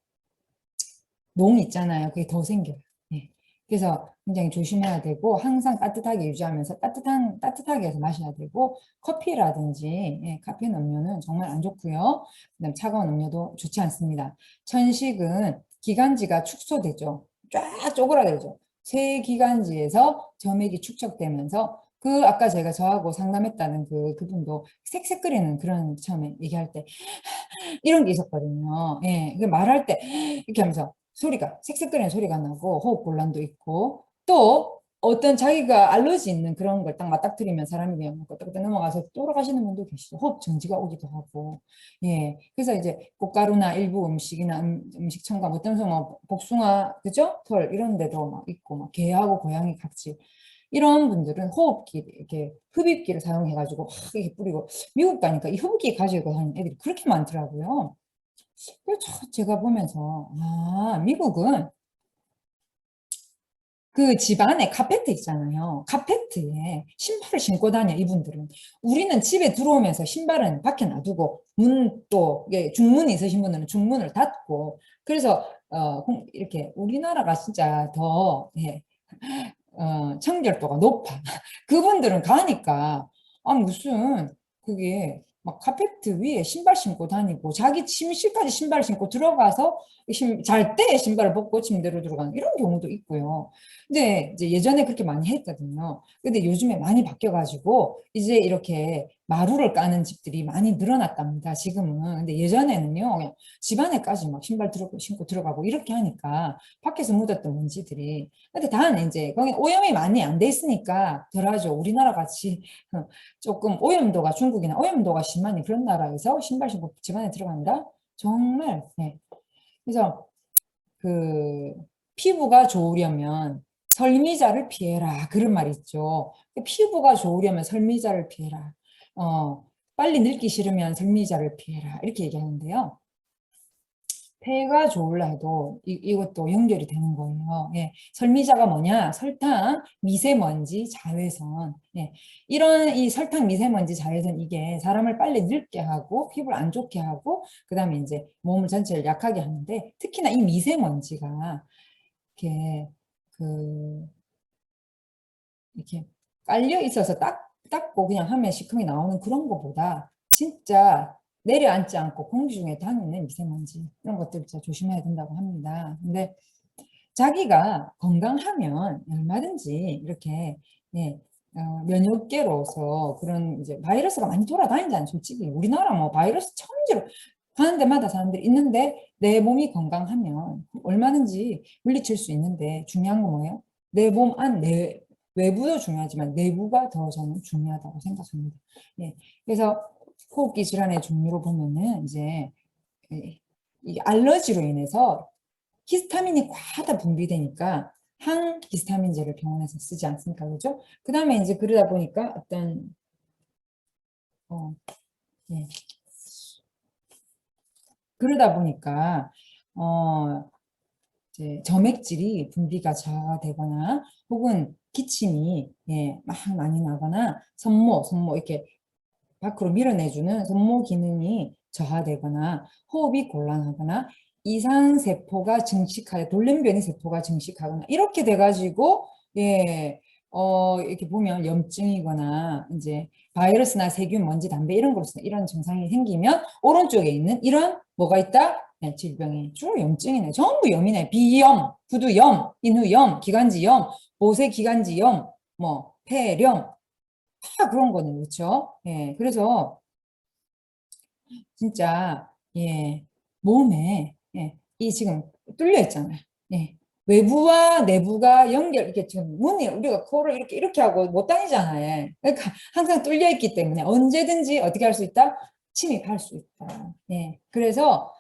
농 있잖아요. 그게 더 생겨요. 예. 그래서 굉장히 조심해야 되고 항상 따뜻하게 유지하면서 따뜻하게 해서 마셔야 되고 커피라든지 카페인 음료는 정말 안 좋고요. 그다음 차가운 음료도 좋지 않습니다. 천식은 기관지가 축소되죠. 쫙 쪼그라들죠. 쇠 기관지에서 점액이 축적되면서 그 아까 제가 저하고 상담했다는 그분도 색색거리는 그런 처음에 얘기할 때 이런 게 있었거든요. 예, 말할 때 이렇게 하면서 소리가 색색거리는 소리가 나고 호흡곤란도 있고 또 어떤 자기가 알러지 있는 그런 걸 딱 맞닥뜨리면 사람이 그냥 끄떡끄떡 넘어가서 돌아가시는 분도 계시죠. 호흡 정지가 오기도 하고 예 그래서 이제 꽃가루나 일부 음식이나 음식 첨가 어떤 뭐 복숭아 그죠 털 이런 데도 막 있고 막 개하고 고양이 각질 이런 분들은 호흡기 이렇게 흡입기를 사용해가지고 막 이렇게 뿌리고 미국 가니까 이 흡입기 가지고 다니는 애들이 그렇게 많더라고요. 그래서 제가 보면서 미국은 그 집안에 카페트 있잖아요. 카페트에 신발을 신고 다녀 이분들은. 우리는 집에 들어오면서 신발은 밖에 놔두고 문도 중문이 있으신 분들은 중문을 닫고 그래서 이렇게 우리나라가 진짜 더 청결도가 높아. 그분들은 가니까 무슨 그게 막 카페트 위에 신발 신고 다니고 자기 침실까지 신발 신고 들어가서 잘 때 신발을 벗고 침대로 들어가는 이런 경우도 있고요. 근데 이제 예전에 그렇게 많이 했거든요. 근데 요즘에 많이 바뀌어가지고 이제 이렇게 마루를 까는 집들이 많이 늘어났답니다. 지금은. 근데 예전에는요, 그냥 집 안에까지 막 신발 신고 들어가고 이렇게 하니까 밖에서 묻었던 먼지들이. 근데 다는 이제 거기 오염이 많이 안 돼 있으니까 덜하죠. 우리나라 같이 조금 오염도가 중국이나 오염도가 심한 그런 나라에서 신발 신고 집 안에 들어간다? 정말, 네. 그래서 그 피부가 좋으려면 설미자를 피해라. 그런 말 있죠. 피부가 좋으려면 설미자를 피해라. 빨리 늙기 싫으면 설미자를 피해라. 이렇게 얘기하는데요. 폐가 좋으려 해도 이것도 연결이 되는 거예요. 예. 설미자가 뭐냐? 설탕, 미세먼지, 자외선. 예. 이런 이 설탕, 미세먼지, 자외선 이게 사람을 빨리 늙게 하고 피부를 안 좋게 하고 그다음에 이제 몸을 전체를 약하게 하는데 특히나 이 미세먼지가 이렇게 그 이렇게 깔려 있어서 닦고 그냥 하면 시큼이 나오는 그런 것보다 진짜 내려앉지 않고 공기 중에 다니는 미세먼지 이런 것들 진짜 조심해야 된다고 합니다. 근데 자기가 건강하면 얼마든지 이렇게 예, 면역계로서 그런 이제 바이러스가 많이 돌아다니잖아요. 솔직히 우리나라 뭐 바이러스 천지로 가는 데마다 사람들이 있는데 내 몸이 건강하면 얼마든지 물리칠 수 있는데 중요한 건 뭐예요? 내 몸 안, 내 외부도 중요하지만 내부가 더 저는 중요하다고 생각합니다. 예, 그래서 호흡기 질환의 종류로 보면은 이제 이 알러지로 인해서 히스타민이 과다 분비되니까 항히스타민제를 병원에서 쓰지 않습니까? 그죠? 그 다음에 이제 그러다 보니까 어떤, 어, 예. 그러다 보니까, 이제 점액질이 분비가 저하되거나 혹은 기침이 예, 막 많이 나거나 손모 이렇게 밖으로 밀어내주는 손모 기능이 저하되거나 호흡이 곤란하거나 이상세포가 증식하여 돌연변이 세포가 증식하거나 이렇게 돼가지고 예, 이렇게 보면 염증이거나 이제 바이러스나 세균, 먼지, 담배 이런 거로서 이런 증상이 생기면 오른쪽에 있는 이런 뭐가 있다? 네, 질병이 주로 염증이네. 전부 염이네. 비염, 구두염, 인후염, 기관지염, 모세기관지염, 뭐 폐렴 다 그런 거는 그렇죠. 예, 그래서 진짜 예, 몸에 예, 이 지금 뚫려 있잖아요. 예. 외부와 내부가 이렇게 지금 문이 우리가 코를 이렇게 하고 못 다니잖아요. 그러니까 항상 뚫려 있기 때문에 언제든지 어떻게 할 수 있다? 침입할 수 있다. 예. 그래서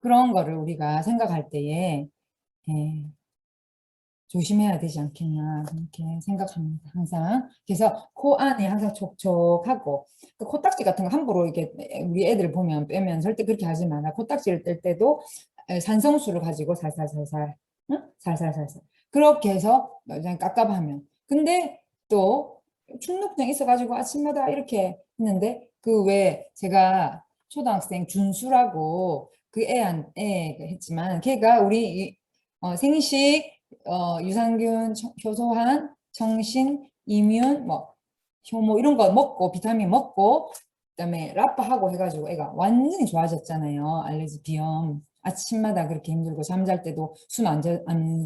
그런 거를 우리가 생각할 때에 예, 조심해야 되지 않겠나 그렇게 생각합니다. 항상. 그래서 코 안이 항상 촉촉하고 그 코딱지 같은 거 함부로 이렇게 우리 애들 보면 빼면 절대 그렇게 하지 마라. 코딱지를 뗄 때도 산성수를 가지고 살살살살 응? 살살살살 그렇게 해서 그냥 깝깝하면 근데 또 충농증 있어가지고 아침마다 이렇게 했는데 그 왜 제가 초등학생 준수라고 그 애 했지만 걔가 우리 생식 유산균, 효소한, 청신, 이뮨, 뭐 효모 이런 거 먹고 비타민 먹고 그다음에 라파하고 해가지고 애가 완전히 좋아졌잖아요. 알레르기 비염. 아침마다 그렇게 힘들고 잠잘 때도 숨 안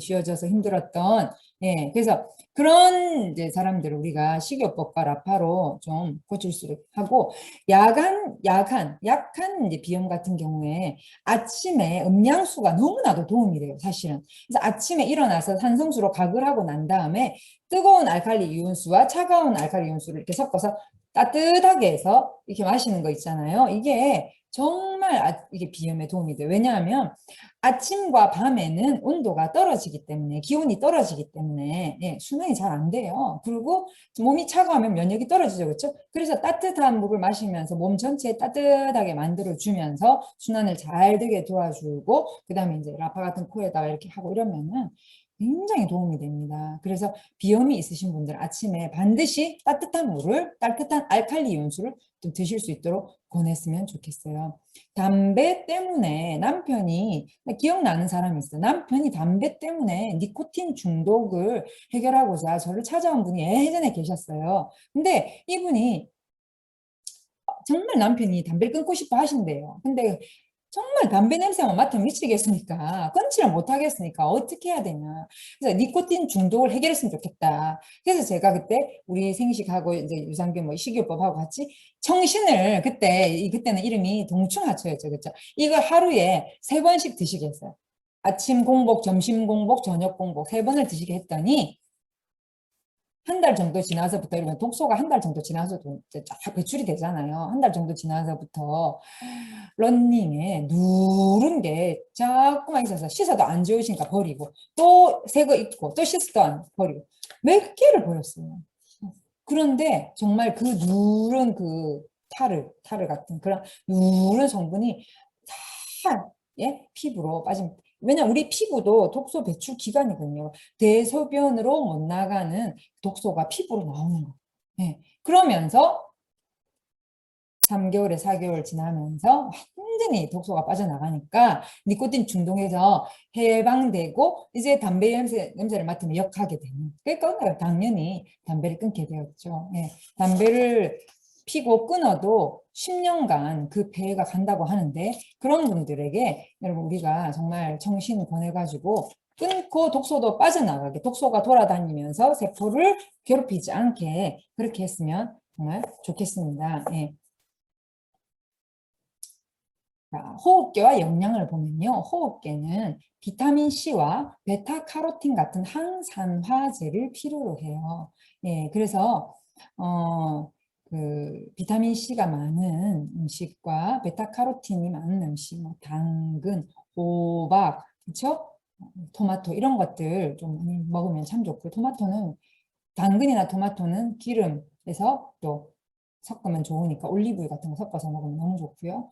쉬어져서 힘들었던 예 그래서 그런 이제 사람들을 우리가 식이요법과 라파로 좀 고칠 수 하고 약한 이제 비염 같은 경우에 아침에 음양수가 너무나도 도움이 돼요 사실은. 그래서 아침에 일어나서 산성수로 각을 하고 난 다음에 뜨거운 알칼리 이온수와 차가운 알칼리 이온수를 이렇게 섞어서 따뜻하게 해서 이렇게 마시는 거 있잖아요. 이게 정말 이게 비염에 도움이 돼요. 왜냐하면 아침과 밤에는 온도가 떨어지기 때문에 기온이 떨어지기 때문에 예, 수면이 잘 안 돼요. 그리고 몸이 차가우면 면역이 떨어지죠. 그렇죠? 그래서 따뜻한 물을 마시면서 몸 전체에 따뜻하게 만들어주면서 순환을 잘 되게 도와주고 그다음에 이제 라파 같은 코에다가 이렇게 하고 이러면은 굉장히 도움이 됩니다. 그래서 비염이 있으신 분들 아침에 반드시 따뜻한 물을 따뜻한 알칼리 이온수를 좀 드실 수 있도록 권했으면 좋겠어요. 담배 때문에 남편이 기억나는 사람이 있어요. 남편이 담배 때문에 니코틴 중독을 해결하고자 저를 찾아온 분이 예전에 계셨어요. 근데 이분이 정말 남편이 담배를 끊고 싶어 하신대요. 근데 정말 담배 냄새만 맡으면 미치겠으니까 끊지를 못하겠으니까 어떻게 해야 되냐. 그래서 니코틴 중독을 해결했으면 좋겠다. 그래서 제가 그때 우리 생식하고 이제 유산균 뭐 식이요법하고 같이 청신을 그때는 이름이 동충하초였죠. 그렇죠? 이걸 하루에 3번씩 드시게 했어요. 아침 공복, 점심 공복, 저녁 공복 3번을 드시게 했더니 한 달 정도 지나서부터 이러면 독소가 한 달 정도 지나서도 이제 쫙 배출이 되잖아요. 한 달 정도 지나서부터 런닝에 누른 게 자꾸만 있어서 씻어도 안 지우시니까 버리고 또 새 거 입고 또 씻어도 안 버리고 몇 개를 버렸어요. 그런데 정말 그 누른 그 타르 같은 그런 누른 성분이 다 예? 피부로 빠진 왜냐면 우리 피부도 독소 배출 기관이거든요. 대소변으로 못 나가는 독소가 피부로 나오는 거. 예. 그러면서 3개월에 4개월 지나면서 완전히 독소가 빠져나가니까 니코틴 중독에서 해방되고 이제 담배 냄새를 맡으면 역하게 되는. 그러니까 당연히 담배를 끊게 되었죠. 예. 담배를 피고 끊어도 10년간 그 폐해가 간다고 하는데 그런 분들에게 여러분 우리가 정말 정신 권해가지고 끊고 독소도 빠져나가게 독소가 돌아다니면서 세포를 괴롭히지 않게 그렇게 했으면 정말 좋겠습니다. 예. 자, 호흡계와 영양을 보면요. 호흡계는 비타민 C와 베타카로틴 같은 항산화제를 필요로 해요. 예, 그래서 그 비타민 C가 많은 음식과 베타카로틴이 많은 음식, 뭐 당근, 호박, 그렇죠? 토마토 이런 것들 좀 많이 먹으면 참 좋고 토마토는 당근이나 토마토는 기름에서 또 섞으면 좋으니까 올리브유 같은 거 섞어서 먹으면 너무 좋고요.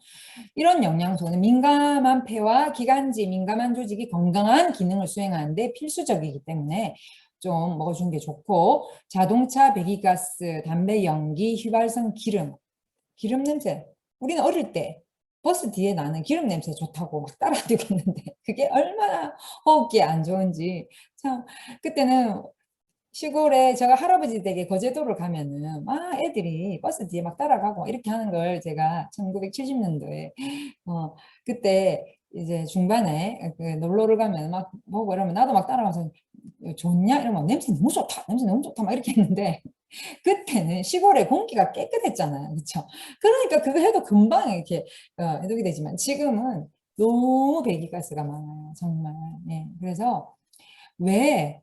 이런 영양소는 민감한 폐와 기관지, 민감한 조직이 건강한 기능을 수행하는데 필수적이기 때문에 좀 먹어주는 게 좋고 자동차 배기가스, 담배 연기, 휘발성 기름 냄새. 우리는 어릴 때 버스 뒤에 나는 기름 냄새 좋다고 막 따라다녔는데 그게 얼마나 호흡기에 안 좋은지 참 그때는 시골에 제가 할아버지 댁에 거제도를 가면은 막 애들이 버스 뒤에 막 따라가고 이렇게 하는 걸 제가 1970년도에 그때 이제 중반에 그 놀러를 가면 막 보고 이러면 나도 막 따라가서 좋냐 이러면 냄새 너무 좋다 냄새 너무 좋다 막 이렇게 했는데 그때는 시골의 공기가 깨끗했잖아요 그렇죠 그러니까 그거 해도 금방 이렇게 해독이 되지만 지금은 너무 배기가스가 많아요 정말 예 그래서 왜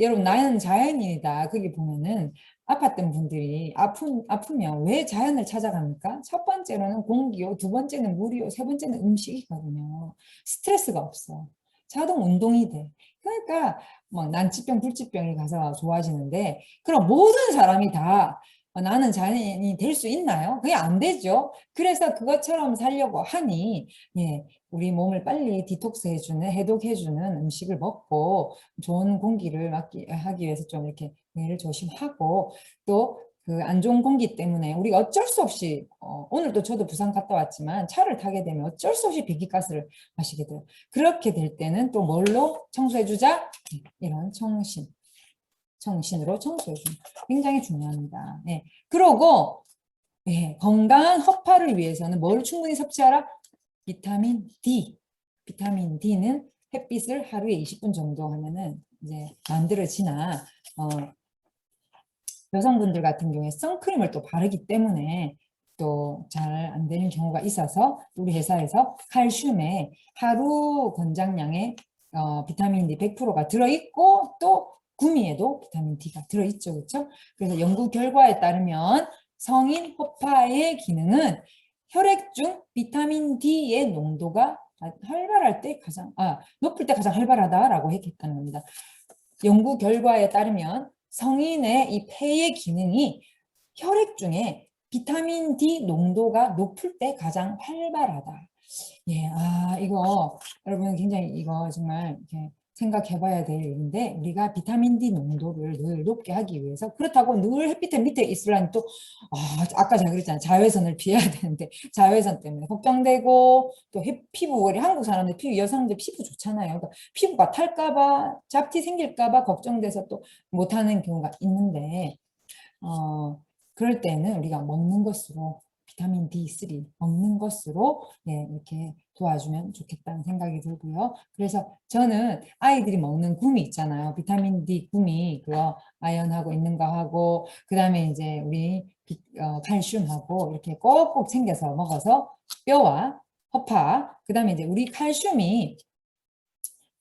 여러분 나는 자연인이다 거기 보면은 아팠던 분들이 아프면 왜 자연을 찾아갑니까? 첫 번째로는 공기요, 두 번째는 물이요, 세 번째는 음식이거든요. 스트레스가 없어. 자동 운동이 돼. 그러니까 뭐 난치병, 불치병이 가서 좋아지는데 그럼 모든 사람이 다 나는 자연인이 될 수 있나요? 그게 안 되죠. 그래서 그것처럼 살려고 하니 예, 우리 몸을 빨리 디톡스 해주는, 해독해주는 음식을 먹고 좋은 공기를 하기 위해서 좀 이렇게 뇌를 조심하고 또 그 안 좋은 공기 때문에 우리가 어쩔 수 없이 오늘도 저도 부산 갔다 왔지만 차를 타게 되면 어쩔 수 없이 배기가스를 마시게 돼요. 그렇게 될 때는 또 뭘로 청소해주자? 이런 청신으로 청소해주는 굉장히 중요합니다. 네. 그러고 예, 건강한 허파를 위해서는 뭘 충분히 섭취하라? 비타민 D. 비타민 D는 햇빛을 하루에 20분 정도 하면은 이제 만들어지나 여성분들 같은 경우에 선크림을 또 바르기 때문에 또 잘 안 되는 경우가 있어서 우리 회사에서 칼슘에 하루 권장량의 비타민 D 100%가 들어있고 또 구미에도 비타민 D가 들어있죠. 그렇죠? 그래서 연구 결과에 따르면 성인 호파의 기능은 혈액 중 비타민 D의 농도가 활발할 때 가장 높을 때 가장 활발하다라고 했다는 겁니다. 연구 결과에 따르면 성인의 이 폐의 기능이 혈액 중에 비타민 D 농도가 높을 때 가장 활발하다. 예, 이거 여러분 굉장히 이거 정말 이렇게 생각해 봐야 될 일인데 우리가 비타민 D 농도를 늘 높게 하기 위해서 그렇다고 늘 햇빛 밑에 있으려니 또 아까 제가 그랬잖아요. 자외선을 피해야 되는데 자외선 때문에 걱정되고 또 피부 우리 한국 사람들 피부 여성들 피부 좋잖아요. 그러니까 피부가 탈까 봐 잡티 생길까 봐 걱정돼서 또 못하는 경우가 있는데 그럴 때는 우리가 먹는 것으로 비타민 D3 먹는 것으로 예, 이렇게 도와주면 좋겠다는 생각이 들고요. 그래서 저는 아이들이 먹는 구미 있잖아요. 비타민 D 구미, 그거 아연하고 있는 거 하고, 그 다음에 이제 우리 칼슘하고 이렇게 꼭꼭 챙겨서 먹어서 뼈와 허파, 그 다음에 이제 우리 칼슘이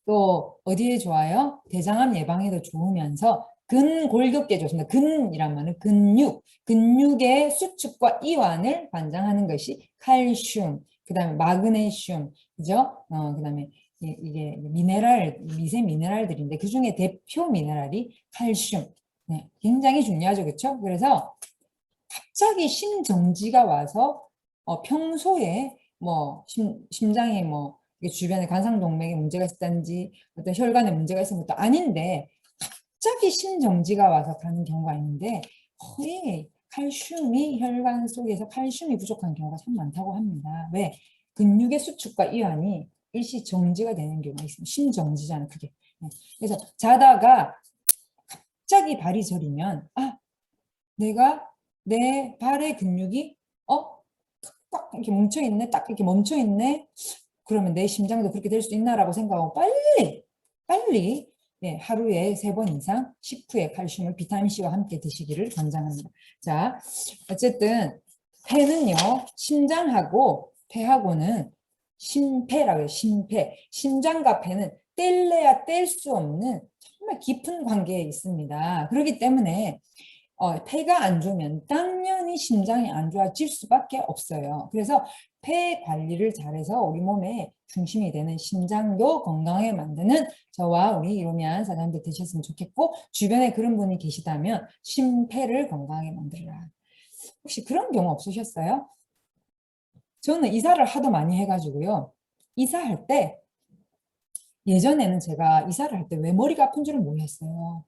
또 어디에 좋아요? 대장암 예방에도 좋으면서 근골격계에 좋습니다. 근이란 말은 근육의 수축과 이완을 관장하는 것이 칼슘, 그 다음에 마그네슘, 그죠? 그 다음에 이게 미세 미네랄들인데 그 중에 대표 미네랄이 칼슘. 네, 굉장히 중요하죠, 그렇죠? 그래서 갑자기 심정지가 와서 평소에 뭐 심장이 뭐 이게 주변에 관상동맥에 문제가 있다든지 어떤 혈관에 문제가 있는 것도 아닌데 갑자기 심정지가 와서 가는 경우가 있는데 거의 칼슘이 혈관 속에서 칼슘이 부족한 경우가 참 많다고 합니다. 왜? 근육의 수축과 이완이 일시 정지가 되는 경우가 있습니다. 심정지잖아요, 그게. 그래서 자다가 갑자기 발이 저리면 내가 내 발의 근육이 딱 이렇게 뭉쳐 있네, 딱 이렇게 멈춰 있네. 그러면 내 심장도 그렇게 될 수 있나라고 생각하고 빨리 하루에 3번 이상 식후에 칼슘을 비타민 C와 함께 드시기를 권장합니다. 자, 어쨌든 폐는요, 심장하고 폐하고는 심폐라고 해요. 심폐. 심장과 폐는 뗄래야 뗄 수 없는 정말 깊은 관계에 있습니다. 그렇기 때문에 폐가 안 좋으면 당연히 심장이 안 좋아질 수밖에 없어요. 그래서 폐 관리를 잘해서 우리 몸의 중심이 되는 심장도 건강하게 만드는 저와 우리 이로미안 사장님들 되셨으면 좋겠고, 주변에 그런 분이 계시다면 심폐를 건강하게 만들어라. 혹시 그런 경우 없으셨어요? 저는 이사를 하도 많이 해가지고요. 이사할 때 예전에는 제가 이사를 할 때 왜 머리가 아픈 줄을 몰랐어요.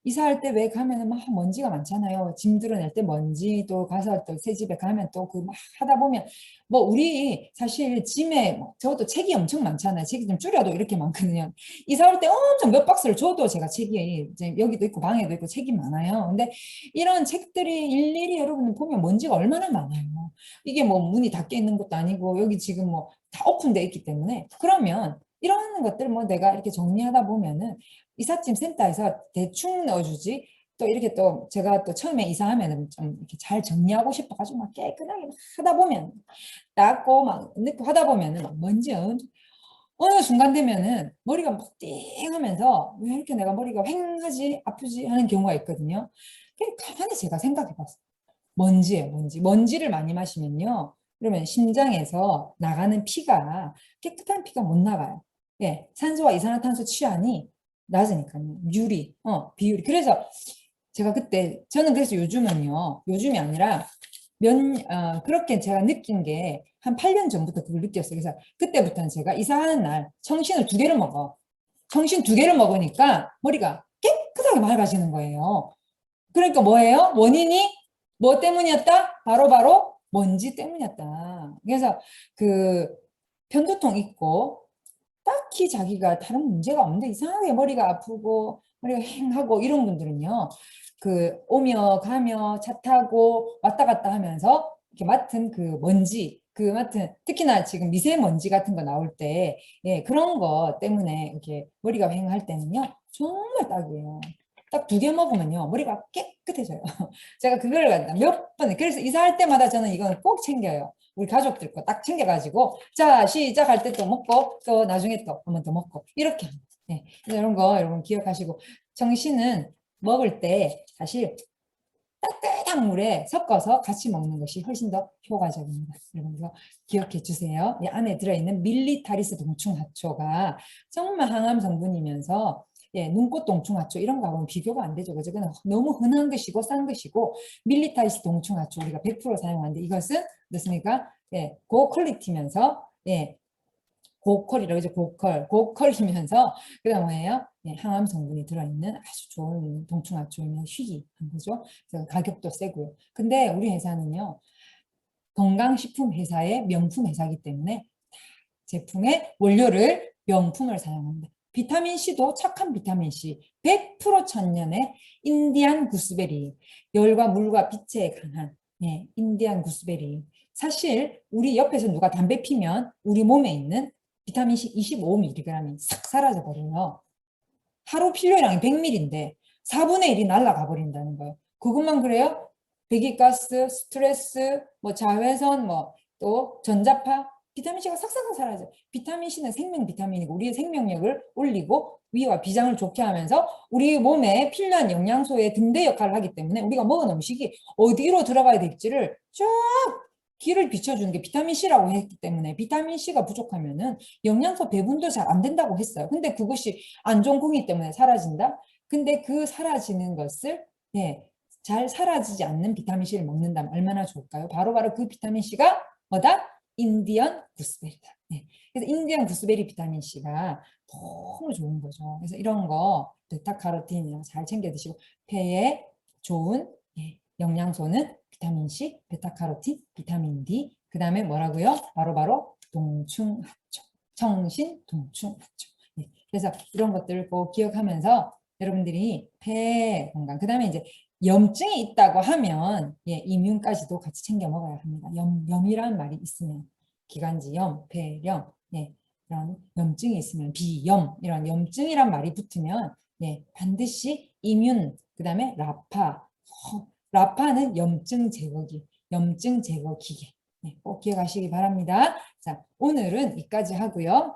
이사할 때 왜 가면은 막 먼지가 많잖아요. 짐 드러낼 때 먼지, 또 가서 또 새 집에 가면 또 그 막 하다 보면 뭐 우리 사실 짐에 저도 책이 엄청 많잖아요. 책이 좀 줄여도 이렇게 많거든요. 이사할 때 엄청 몇 박스를 줘도 제가 책이 이제 여기도 있고 방에도 있고 책이 많아요. 근데 이런 책들이 일일이 여러분 보면 먼지가 얼마나 많아요. 이게 뭐 문이 닫혀 있는 것도 아니고 여기 지금 뭐 다 오픈돼 있기 때문에 그러면 이런 것들 뭐 내가 이렇게 정리하다 보면은 이삿짐 센터에서 대충 넣어주지. 또 이렇게 또 제가 또 처음에 이사하면은 좀 이렇게 잘 정리하고 싶어가지고 막 깨끗하게 막 하다 보면 닦고 막 넣고 하다 보면은 막 먼지 어느 순간 되면은 머리가 막 띵하면서 왜 이렇게 내가 머리가 휑하지 아프지 하는 경우가 있거든요. 가만히 제가 생각해봤어요. 먼지예요, 먼지. 먼지를 많이 마시면요. 그러면 심장에서 나가는 피가 깨끗한 피가 못 나가요. 예, 산소와 이산화탄소 취한이 낮으니까요. 비율이. 그래서 제가 그때 저는 그래서 요즘은요. 요즘이 아니라 그렇게 제가 느낀 게 한 8년 전부터 그걸 느꼈어요. 그래서 그때부터는 제가 이사하는 날 청신을 2개를 먹어. 청신 2개를 먹으니까 머리가 깨끗하게 맑아지는 거예요. 그러니까 뭐예요? 원인이 뭐 때문이었다? 바로 먼지 때문이었다. 그래서 그 편두통 있고 딱히 자기가 다른 문제가 없는데 이상하게 머리가 아프고 머리가 휑하고 이런 분들은요. 그 오며 가며 차 타고 왔다 갔다 하면서 이렇게 맡은 그 먼지 맡은 특히나 지금 미세먼지 같은 거 나올 때 그런 거 때문에 이렇게 머리가 휑할 때는요. 정말 딱이에요. 딱 2개 먹으면요. 머리가 깨끗해져요. 제가 그걸 몇 번, 그래서 이사할 때마다 저는 이건 꼭 챙겨요. 우리 가족들 거 딱 챙겨가지고, 자, 시작할 때 또 먹고, 또 나중에 또 한 번 더 먹고, 이렇게 합니다. 네. 이런 거 여러분 기억하시고, 정신은 먹을 때 사실 따뜻한 물에 섞어서 같이 먹는 것이 훨씬 더 효과적입니다. 여러분 기억해 주세요. 이 안에 들어있는 밀리타리스 동충하초가 정말 항암 성분이면서 눈꽃 동충하초 이런 거하고는 비교가 안 되죠. 그죠? 그건 너무 흔한 것이고 싼 것이고 밀리타리스 동충하초 우리가 100% 사용하는데 이것은 어떻습니까? 고퀄리티면서 고퀄이라고 이제 고퀄이면서 그다음 뭐예요? 항암 성분이 들어있는 아주 좋은 동충하초이면 희귀한 거죠. 그래서 가격도 세고요. 근데 우리 회사는요 건강식품 회사의 명품 회사이기 때문에 제품의 원료를 명품을 사용합니다. 비타민 C도 착한 비타민 C, 100% 천년의 인디안 구스베리, 열과 물과 빛에 강한 인디안 구스베리. 사실 우리 옆에서 누가 담배 피면 우리 몸에 있는 비타민C 25mg이 싹 사라져 버려요. 하루 필요량이 100ml인데 4분의 1이 날아가 버린다는 거예요. 그것만 그래요? 배기가스, 스트레스, 뭐 자외선, 뭐 또 전자파, 비타민C가 싹싹 사라져요. 비타민C는 생명 비타민이고 우리의 생명력을 올리고 위와 비장을 좋게 하면서 우리 몸에 필요한 영양소의 등대 역할을 하기 때문에 우리가 먹은 음식이 어디로 들어가야 될지를 쫙 길을 비춰주는 게 비타민C라고 했기 때문에 비타민C가 부족하면은 영양소 배분도 잘 안 된다고 했어요. 근데 그것이 안 좋은 공기 때문에 사라진다? 근데 그 사라지는 것을 잘 사라지지 않는 비타민C를 먹는다면 얼마나 좋을까요? 바로 그 비타민C가 뭐다? 인디언 구스베리다. 그래서 인디언 구스베리 비타민C가 너무 좋은 거죠. 그래서 이런 거 베타카로틴이랑 잘 챙겨 드시고 폐에 좋은 영양소는 비타민C, 베타카로틴, 비타민 D, 그 다음에 뭐라고요? 바로 동충하초, 청신 동충하초. 그래서 이런 것들을 꼭 기억하면서 여러분들이 폐 건강, 그 다음에 이제 염증이 있다고 하면 이뮨까지도 같이 챙겨 먹어야 합니다. 염이라는 말이 있으면 기관지염, 폐렴, 이런 염증이 있으면 비염, 이런 염증이란 말이 붙으면 반드시 이뮨, 그 다음에 라파는 염증 제거기, 염증 제거 기계. 꼭 기억하시기 바랍니다. 자, 오늘은 여기까지 하고요.